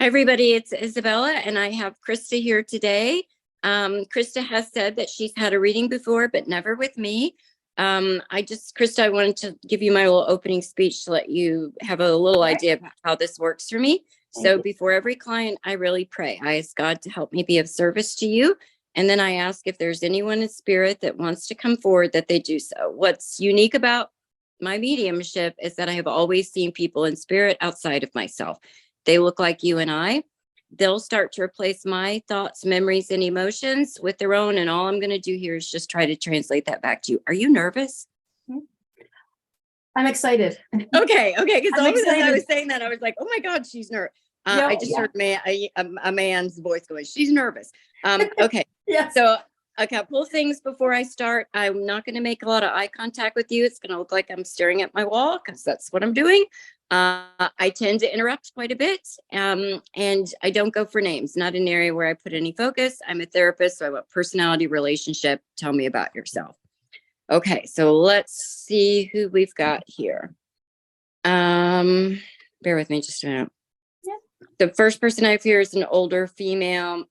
Hi, everybody. It's Isabella, and I have Krista here today. Krista has said that she's had a reading before, but never with me. Krista, I wanted to give you my little opening speech to let you have a little idea about how this works for me. So before every client, I really pray. I ask God to help me be of service to you. And then I ask if there's anyone in spirit that wants to come forward, that they do so. What's unique about my mediumship is that I have always seen people in spirit outside of myself. They look like you and I. They'll start to replace my thoughts, memories, and emotions with their own. And all I'm going to do here is just try to translate that back to you. Are you nervous? I'm excited. Okay. Because all of a sudden I was saying that, I was like, oh my God, she's nervous. I just heard a man's voice going, she's nervous. Okay. So a couple of things before I start. I'm not going to make a lot of eye contact with you. It's going to look like I'm staring at my wall because that's what I'm doing. I tend to interrupt quite a bit, and I don't go for names, not an area where I put any focus. I'm a therapist, so I want personality, relationship. Tell me about yourself. Okay, so let's see who we've got here. Bear with me just a minute. Yeah. The first person I have here is an older female.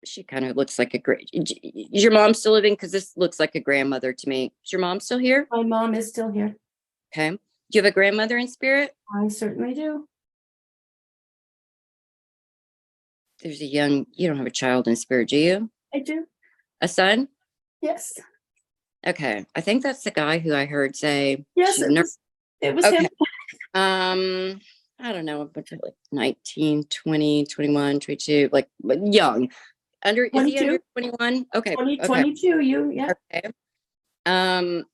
She kind of looks like is your mom still living? Because this looks like a grandmother to me. Is your mom still here? My mom is still here. Okay. Do you have a grandmother in spirit? I certainly do. There's you don't have a child in spirit, do you? I do. A son? Yes. Okay. I think that's the guy who I heard say. Yes, it was okay. him. I don't know, but like 19, 20, 21, 22, like young. Is he under 21? Okay. 22, yeah. Okay.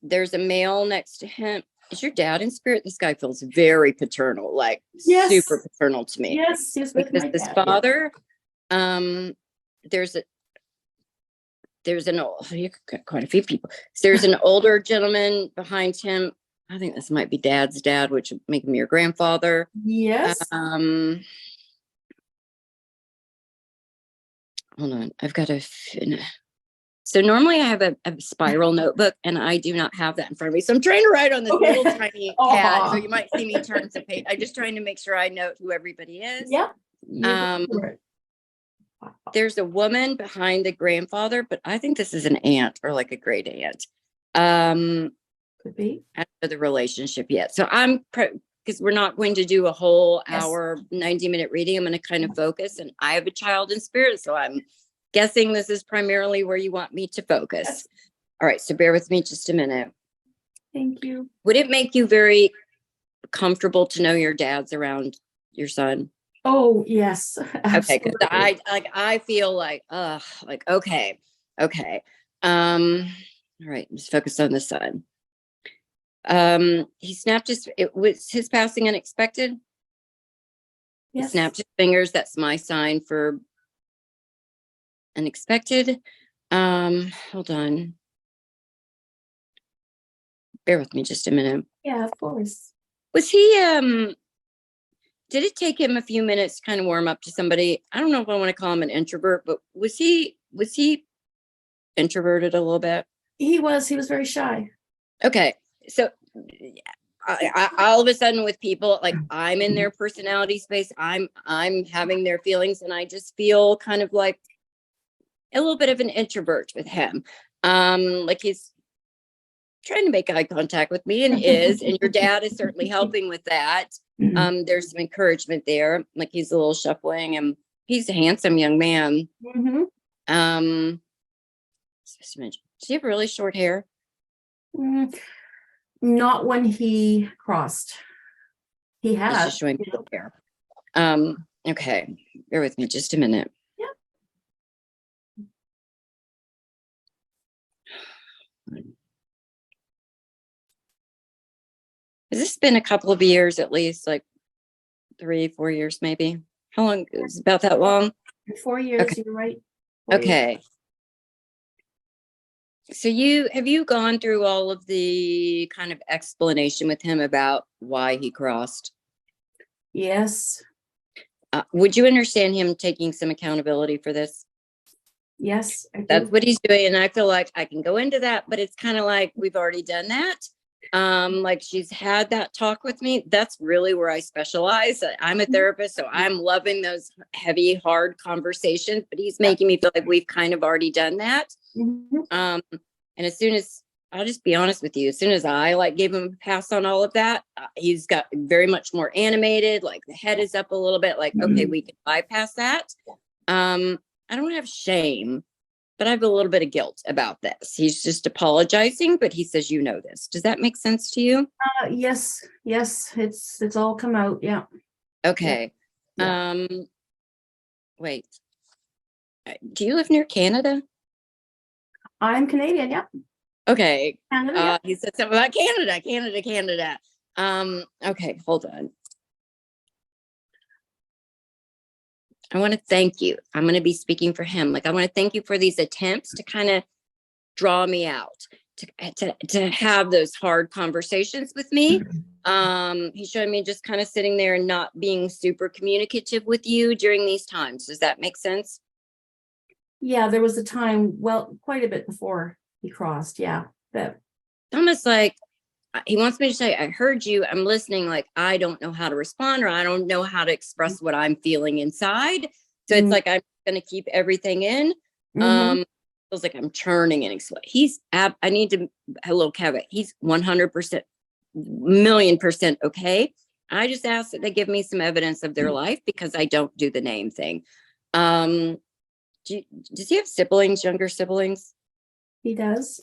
There's a male next to him. Is your dad in spirit? This guy feels very paternal, like super paternal to me. Yes, he's with my dad. This father. There's you got quite a few people. There's an older gentleman behind him. I think this might be dad's dad, which would make him your grandfather. Yes. Hold on. I've got so normally I have a spiral notebook, and I do not have that in front of me. So I'm trying to write on this little tiny pad. So you might see me turn some page. I'm just trying to make sure I know who everybody is. Yeah. There's a woman behind the grandfather, but I think this is an aunt or like a great aunt. Could be. I don't know the relationship yet. So because we're not going to do a whole hour, 90-minute reading. I'm going to kind of focus, and I have a child in spirit. So I'm guessing this is primarily where you want me to focus. Yes. All right. So bear with me just a minute. Thank you. Would it make you very comfortable to know your dad's around your son? Oh, yes. Absolutely. Okay. I feel like, okay. All right. Just focus on the son. He snapped was his passing unexpected? Yes. He snapped his fingers. That's my sign for unexpected. Hold on. Bear with me just a minute. Yeah, of course. Was he, did it take him a few minutes to kind of warm up to somebody? I don't know if I want to call him an introvert, but was he introverted a little bit? He was very shy. Okay. So I all of a sudden with people, like I'm in their personality space, I'm having their feelings, and I just feel kind of like a little bit of an introvert with him. Like he's trying to make eye contact with me, and your dad is certainly helping with that. There's some encouragement there. Like he's a little shuffling, and he's a handsome young man. Just a minute. Does he have really short hair? Not when he crossed. He has. He's just showing hair. Okay. Bear with me just a minute. Yeah. Has this been a couple of years at least, like 3-4 years maybe? How long? It's about that long? 4 years, okay. You're right. 4 okay. Years. So have you gone through all of the kind of explanation with him about why he crossed? Yes. Would you understand him taking some accountability for this? Yes, I do. That's what he's doing. And I feel like I can go into that, but it's kind of like we've already done that. Like she's had that talk with me. That's really where I specialize. I'm a therapist, so I'm loving those heavy, hard conversations, but he's making me feel like we've kind of already done that. And as soon as, I'll just be honest with you, as soon as I like gave him a pass on all of that, he's got very much more animated, like the head is up a little bit, like, okay, we can bypass that. I don't have shame, but I have a little bit of guilt about this. He's just apologizing, but he says, you know this. Does that make sense to you? Yes. It's all come out. Yeah. Okay. Yeah. Wait. Do you live near Canada? I'm Canadian. Yeah. Okay. Canada, yeah. He said something about Canada. Okay, hold on. I want to thank you. I'm going to be speaking for him. Like, I want to thank you for these attempts to kind of draw me out, to have those hard conversations with me. He showed me just kind of sitting there and not being super communicative with you during these times. Does that make sense? Yeah, there was a time, well, quite a bit before he crossed. Yeah. That almost like he wants me to say, I heard you, I'm listening. Like, I don't know how to respond, or I don't know how to express what I'm feeling inside. So it's like, I'm going to keep everything in. Feels like I'm churning and I need to, a little caveat. He's 100%, million% okay. I just ask that they give me some evidence of their life because I don't do the name thing. Does he have siblings, younger siblings? He does.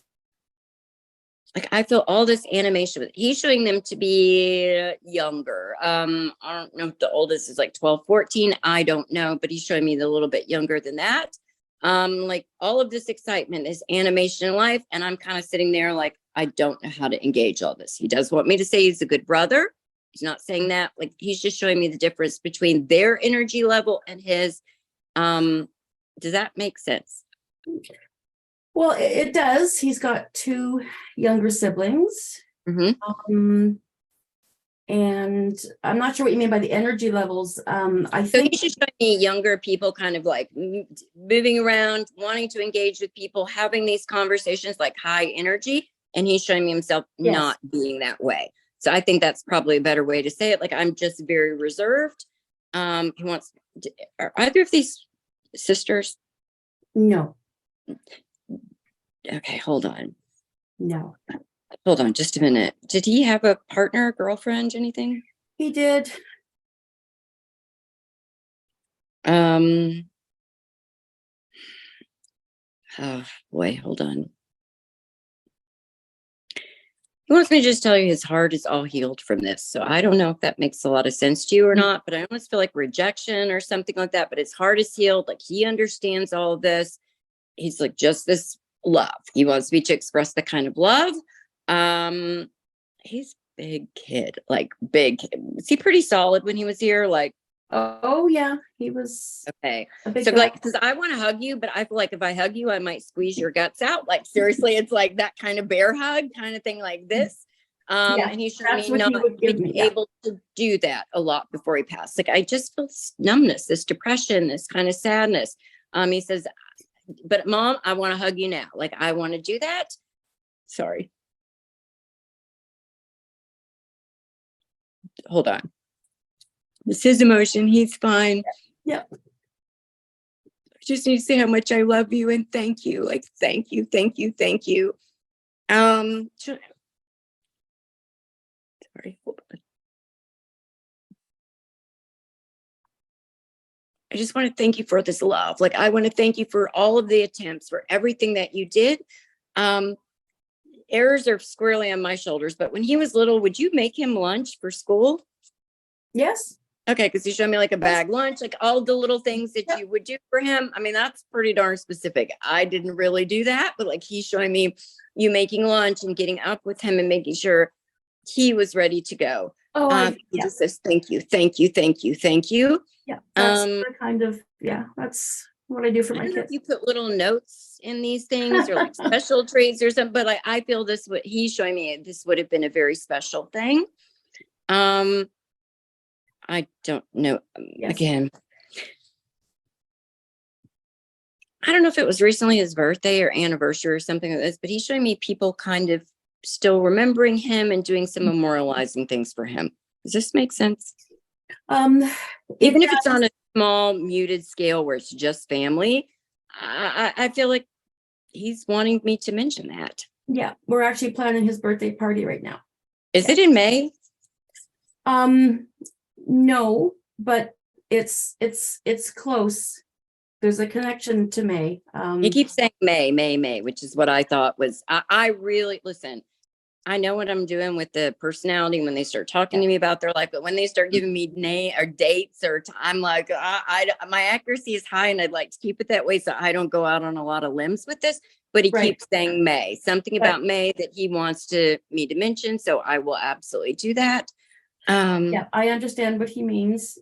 Like, I feel all this animation. He's showing them to be younger. I don't know if the oldest is like 12, 14. I don't know, but he's showing me a little bit younger than that. Like, all of this excitement, this animation in life. And I'm kind of sitting there like, I don't know how to engage all this. He does want me to say he's a good brother. He's not saying that. Like, he's just showing me the difference between their energy level and his. Does that make sense? Well, it does. He's got 2 younger siblings. And I'm not sure what you mean by the energy levels. I think you should show me younger people kind of like moving around, wanting to engage with people, having these conversations, like high energy. And he's showing me himself not being that way. So I think that's probably a better way to say it. Like, I'm just very reserved. He wants, are either of these sisters? No. Okay, hold on. No. Hold on just a minute. Did he have a partner, girlfriend, anything? He did. Oh boy, hold on. He wants me to just tell you his heart is all healed from this. So I don't know if that makes a lot of sense to you or not, but I almost feel like rejection or something like that. But his heart is healed. Like, he understands all of this. He's like, just this love. He wants me to express the kind of love. He's big kid, like big kid. Was he pretty solid when he was here? Like, oh yeah, he was okay. So like, because I want to hug you, but I feel like if I hug you, I might squeeze your guts out. Like, seriously, it's like that kind of bear hug kind of thing, like this. And he showed me not being able to do that a lot before he passed. Like, I just feel this numbness, this depression, this kind of sadness. He says, but Mom, I want to hug you now. Like, I want to do that. Sorry. Hold on. It's his emotion. He's fine. Yep. I just need to say how much I love you and thank you. Like, thank you. Sorry, hold on. I just want to thank you for this love. Like, I want to thank you for all of the attempts, for everything that you did. Errors are squarely on my shoulders, but when he was little, would you make him lunch for school? Yes. Okay, because you showed me like a bag lunch, like all the little things that you would do for him. I mean, that's pretty darn specific. I didn't really do that, but like, he's showing me you making lunch and getting up with him and making sure he was ready to go. He just says, thank you. Yeah, that's that's what I do for my kids. You put little notes in these things or like special treats or something, but like, I feel this, what he's showing me, this would have been a very special thing. I don't know. Again, I don't know if it was recently his birthday or anniversary or something like this, but he's showing me people kind of still remembering him and doing some memorializing things for him. Does this make sense? Even if it's on a small muted scale where it's just family, I feel like he's wanting me to mention that. Yeah, we're actually planning his birthday party right now. Is it in May? No, but it's close. There's a connection to May. He keeps saying May, which is what I thought was, I really, listen, I know what I'm doing with the personality when they start talking to me about their life, but when they start giving me name or dates or I'm like, my accuracy is high and I'd like to keep it that way so I don't go out on a lot of limbs with this. But he keeps saying May, something about May that he wants me to mention. So I will absolutely do that. Yeah, I understand what he means.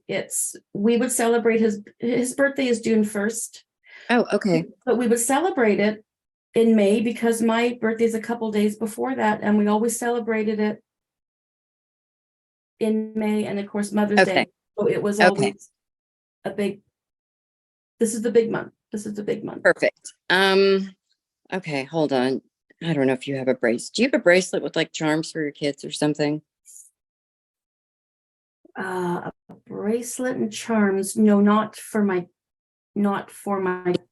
We would celebrate his birthday is June 1st. Oh, okay. But we would celebrate it in May because my birthday is a couple days before that, and we always celebrated it in May, and of course Mother's Day. So it was always this is the big month. This is the big month. Perfect. Okay, hold on. I don't know if you have a bracelet. Do you have a bracelet with like charms for your kids or something? A bracelet and charms. No, not for my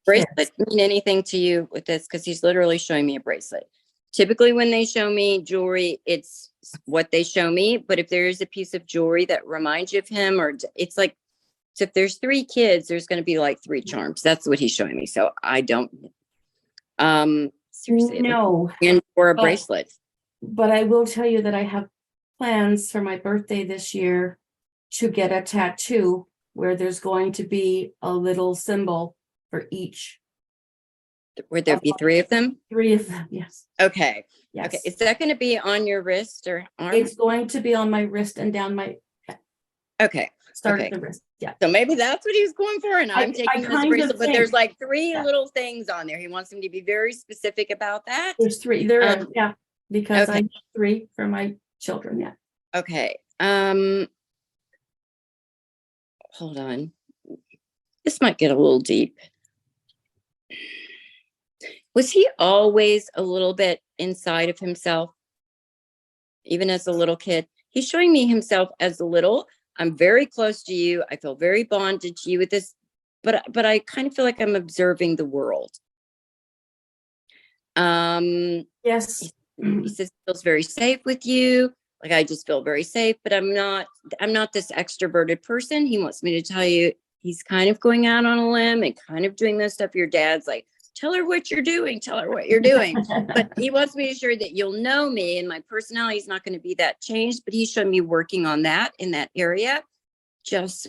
bracelet kids. Mean anything to you with this? Because he's literally showing me a bracelet. Typically when they show me jewelry, it's what they show me. But if there is a piece of jewelry that reminds you of him, or it's like, so if there's 3 kids, there's going to be like 3 charms. That's what he's showing me. So I don't seriously no, and for a bracelet. But I will tell you that I have plans for my birthday this year to get a tattoo where there's going to be a little symbol for each. Would there be 3 of them? 3 of them, yes. Okay. Yes. Okay. Is that going to be on your wrist or arm? It's going to be on my wrist and down my start at the wrist. Yeah. So maybe that's what he's going for, and I'm taking this bracelet. But there's like 3 little things on there. He wants me to be very specific about that. There's 3. There are, because I have 3 for my children. Yeah. Okay. Hold on. This might get a little deep. Was he always a little bit inside of himself? Even as a little kid? He's showing me himself as a little. I'm very close to you. I feel very bonded to you with this, but I kind of feel like I'm observing the world. Yes. He says he feels very safe with you. Like, I just feel very safe, but I'm not this extroverted person. He wants me to tell you he's kind of going out on a limb and kind of doing this stuff. Your dad's like, tell her what you're doing. Tell her what you're doing. But he wants me to assure that you'll know me, and my personality is not going to be that changed. But he's showing me working on that in that area. Just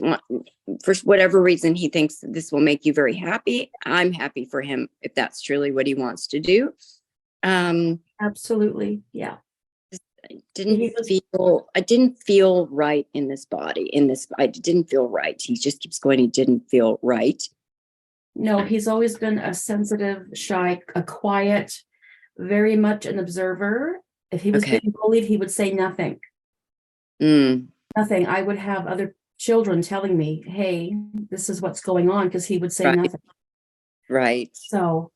for whatever reason, he thinks this will make you very happy. I'm happy for him if that's truly what he wants to do. Absolutely. Yeah. I didn't feel right in this body. I didn't feel right. He just keeps going. He didn't feel right. No, he's always been a sensitive, shy, a quiet, very much an observer. If he was being bullied, he would say nothing. Nothing. I would have other children telling me, hey, this is what's going on, because he would say nothing. Right. So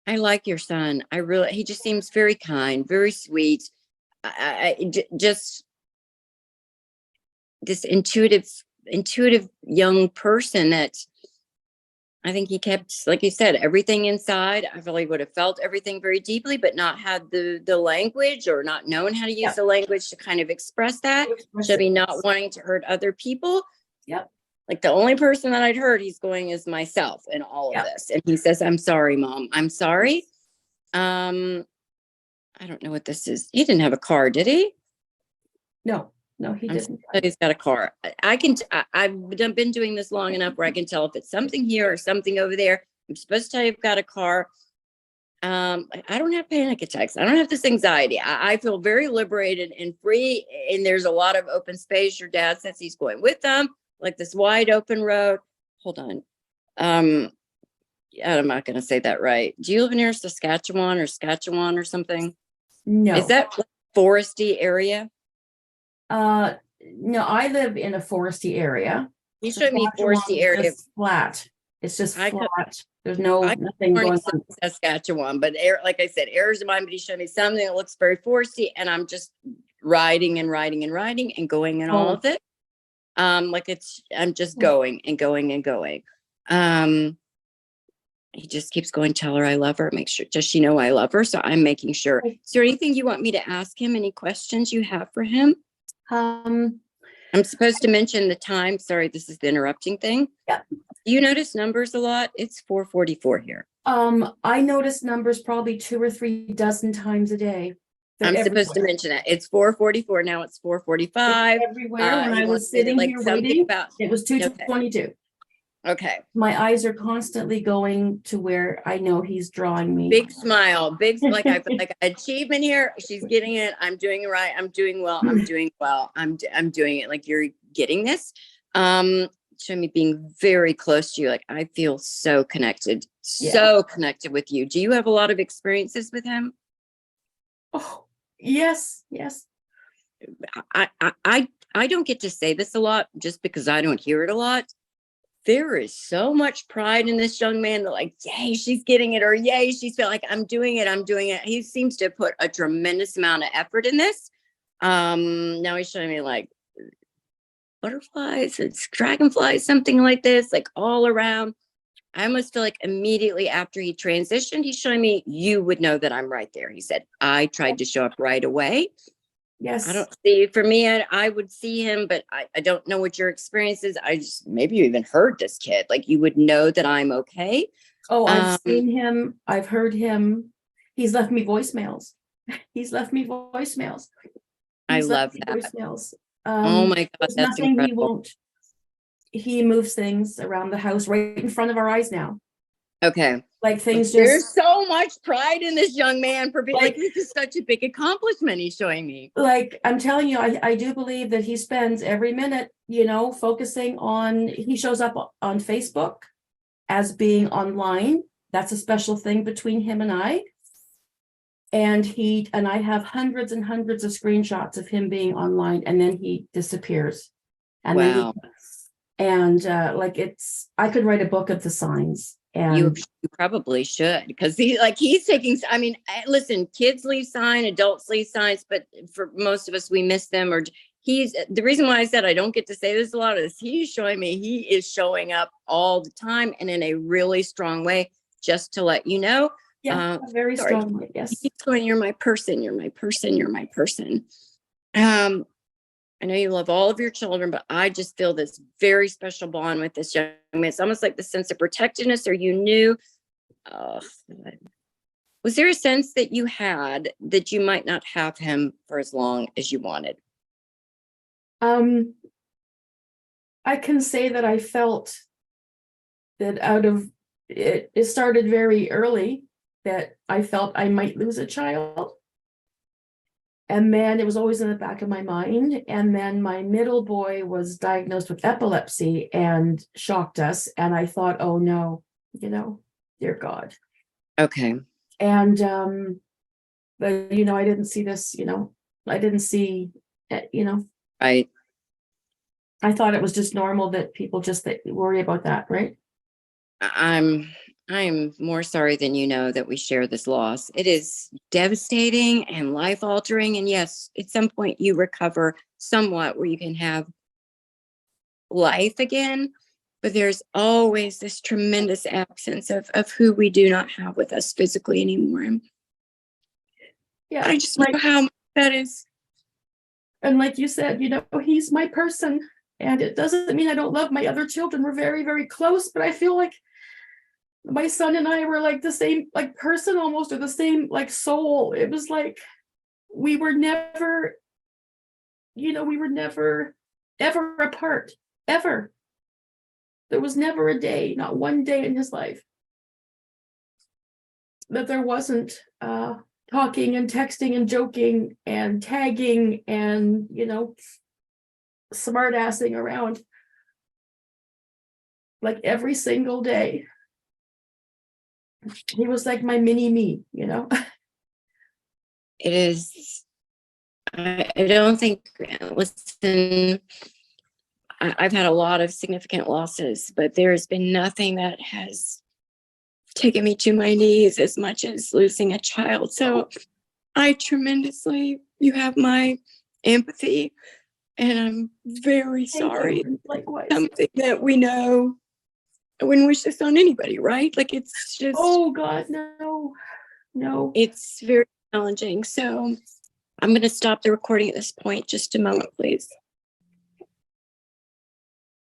I like your son. He just seems very kind, very sweet. Just this intuitive young person that I think he kept, like you said, everything inside. I really would have felt everything very deeply, but not had the language or not known how to use the language to kind of express that. Should be not wanting to hurt other people. Yep. Like, the only person that I'd hurt he's going is myself in all of this. And he says, I'm sorry, Mom. I'm sorry. I don't know what this is. He didn't have a car, did he? No, he didn't. He's got a car. I've been doing this long enough where I can tell if it's something here or something over there. I'm supposed to tell you I've got a car. I don't have panic attacks. I don't have this anxiety. I feel very liberated and free. And there's a lot of open space. Your dad says he's going with them, like this wide open road. Hold on. I'm not going to say that right. Do you live near Saskatchewan or something? No. Is that like foresty area? No, I live in a foresty area. You showed me foresty area. Flat. It's just flat. There's nothing going on. Saskatchewan, but like I said, errors of mine, but he showed me something that looks very foresty, and I'm just riding and going in all of it. I'm just going and going and going. He just keeps going, tell her I love her. Make sure, does she know I love her? So I'm making sure. Is there anything you want me to ask him? Any questions you have for him? I'm supposed to mention the time. Sorry, this is the interrupting thing. Yeah. You notice numbers a lot? It's 4:44 here. I notice numbers probably 2 or 3 dozen times a day. I'm supposed to mention that. It's 4:44. Now it's 4:45. Everywhere. When I was sitting here waiting, it was 2:22. Okay. My eyes are constantly going to where I know he's drawing me. Big smile, big, like I feel like achievement here. She's getting it. I'm doing it right. I'm doing well. I'm doing well. I'm doing it. Like, you're getting this. Show me being very close to you. Like, I feel so connected, so connected with you. Do you have a lot of experiences with him? Oh, yes. I don't get to say this a lot just because I don't hear it a lot. There is so much pride in this young man that, like, yay, she's getting it, or yay, she's felt like I'm doing it. He seems to put a tremendous amount of effort in this. Now he's showing me like butterflies, it's dragonflies, something like this, like all around. I almost feel like immediately after he transitioned, he's showing me, you would know that I'm right there. He said, I tried to show up right away. Yes. I don't see, for me, I would see him, but I don't know what your experience is. Maybe you even heard this kid. Like, you would know that I'm okay. Oh, I've seen him. I've heard him. He's left me voicemails. I love that. Voicemails. Oh my God, that's nothing incredible. He won't. He moves things around the house right in front of our eyes now. Okay. Like, things There's so much pride in this young man for being like this is such a big accomplishment he's showing me. Like, I'm telling you, I do believe that he spends every minute, focusing on, he shows up on Facebook as being online. That's a special thing between him and I. And I have hundreds and hundreds of screenshots of him being online, and then he disappears. And wow. I could write a book of the signs. And you probably should, because he's taking, I mean, listen, kids leave sign, adults leave signs, but for most of us, we miss them. Or the reason why I said I don't get to say this a lot is he's showing me he is showing up all the time and in a really strong way, just to let you know. Yeah, very strong way. Yes. He's going, you're my person, you're my person, you're my person. I know you love all of your children, but I just feel this very special bond with this young man. It's almost like the sense of protectiveness, or you knew. Was there a sense that you had that you might not have him for as long as you wanted? I can say that I felt that it started very early, that I felt I might lose a child. And then it was always in the back of my mind. And then my middle boy was diagnosed with epilepsy and shocked us. And I thought, oh no, dear God. Okay. And, but, I didn't see this, I didn't see, Right. I thought it was just normal that people just worry about that. Right. I am more sorry than you know that we share this loss. It is devastating and life altering. And yes, at some point you recover somewhat where you can have life again, but there's always this tremendous absence of who we do not have with us physically anymore. Yeah. I just know how much that is. And like you said, he's my person, and it doesn't mean I don't love my other children. We're very, very close, but I feel like my son and I were like the same, like, person almost, or the same, like, soul. It was like we were never ever apart, ever. There was never a day, not one day in his life, that there wasn't talking and texting and joking and tagging and smart assing around, like, every single day. He was like my mini me, It is. I don't think, listen, I've had a lot of significant losses, but there's been nothing that has taken me to my knees as much as losing a child. So you have my empathy, and I'm very sorry. Likewise. Something that we know, I wouldn't wish this on anybody, right? Like, it's just, oh God, no. It's very challenging. So I'm going to stop the recording at this point. Just a moment, please.